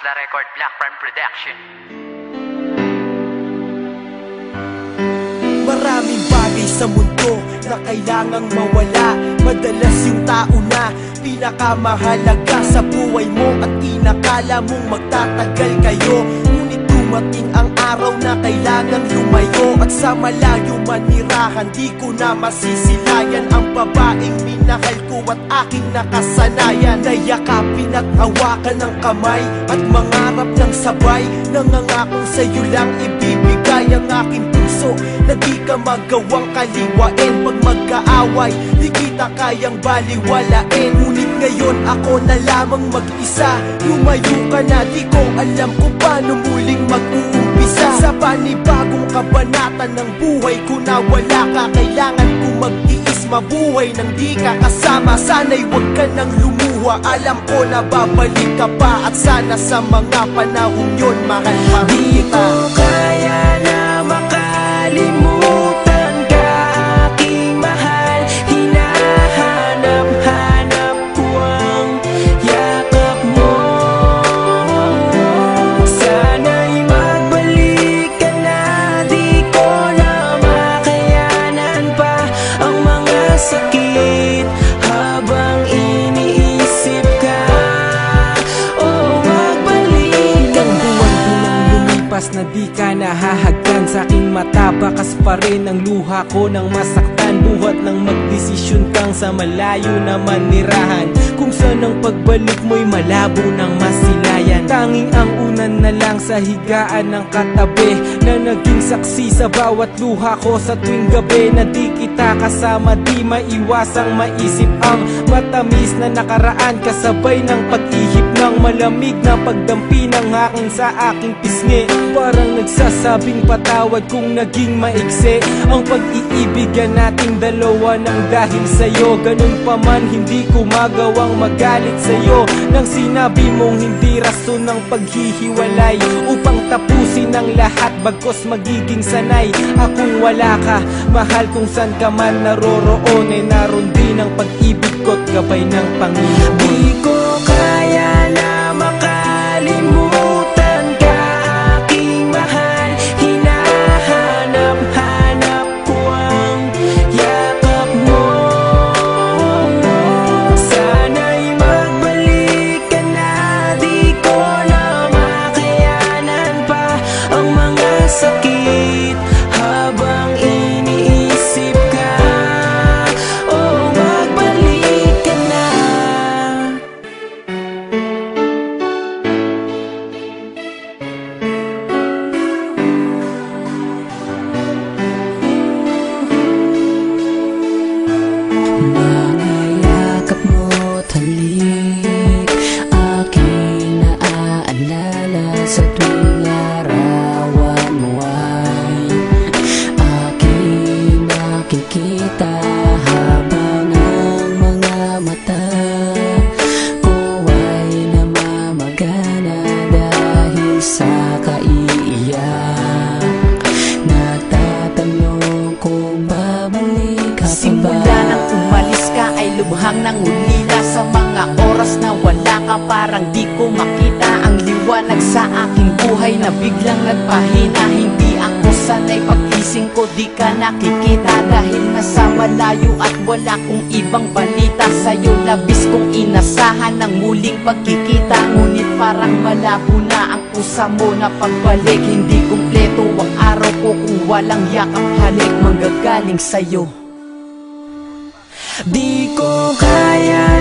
La Record, Black Prime Production. Maraming bagay sa mundo na kailangang mawala. Madalas yung tao na pinakamahalaga sa buhay mo at inakala mong magtatagal kayo. Ngunit dumating ang araw na kailangang lumayo, at sa malayo manirahan di ko na masisilayan ang babaeng minahal ko at aking nakasanayan. Nayakapin at hawakan ng kamay at mangarap ng sabay, nangangakong sa'yo lang ibibigay ang aking puso na di ka magawang kaliwain. Pag magkaaway, di kita kayang baliwalain. Ngunit ngayon ako na lamang mag-isa. Lumayo ka na, di ko alam kung paano muling mag-uumpisa. Sa panibagong kabanata ng buhay ko na wala ka, kailangan ko mag-iis mabuhay nang di ka kasama. Sana'y huwag ka nang lumuha, alam ko na babalik ka pa. At sana sa mga panahon yun, mahal pa kita. Di ko kaya na makalimutan ka, aking mahal. Hinahanap-hanap ko ang yakap mo. Sana'y magbalik ka na, di ko na makayanan pa ang mga sakit habang iniisip ka. Oh, magbalik ka na. Lumipas na di ka nahahagkan sa aking mata, bakas pa rin ang luha ko nang masaktan. Buhat ng magdesisyon kang sa malayo na manirahan, kung saan ang pagbalik mo'y malabo ng masilayan. Tanging ang unan na lang sa higaan ng katabi, na naging saksi sa bawat luha ko sa tuwing gabi. Na di kita kasama, di maiwasang maisip ang matamis na nakaraan, kasabay ng pag-ihip ng malamig na pagdampi ng hangin sa aking pisngi. Parang nagsasabing patawad kung naging maiksi ang pag-iibigan nating dalawa nang dahil sa'yo. Ganun pa man, hindi ko magawang magalit sa'yo nang sinabi mong hindi rason ng paghihiwalay upang tapusin ang lahat, bagkos magiging sanay akong wala ka. Mahal, kung san ka man naroroon, ay naroon din ang pag-ibig ko't gabay ng Panginoon. Di ko kaya na makalimutan ka, aking mahal. Hinahanap-hanap ko ang yakap mo. Sana'y magbalik ka na, di ko na makayanan pa ang mga sakit habang iniisip ka. Oh, magbalik ka na. Mga yakap mo't halik, aking naaalala sa tuwing larawan mo ay aking nakikita, habang ang mga mata ko ay namamagana dahil sa kaiiyak. Nagtatanong kung babalik ka pa ba. Simula nang umalis ka ay lubhang nangulila. Sa mga oras na wala ka, parang di ko makita ang liwanag sa aking buhay na biglang nagpahina. Hindi ako sanay, pag-ising ko di ka nakikita, dahil nasa malayo at wala kong ibang balita sa'yo. Labis kong inasahan ng muling pagkikita, ngunit parang malabo na ang pusa mo na pagbalik. Hindi kumpleto ang araw ko kung walang yakap, halik manggagaling sa'yo. Di ko kaya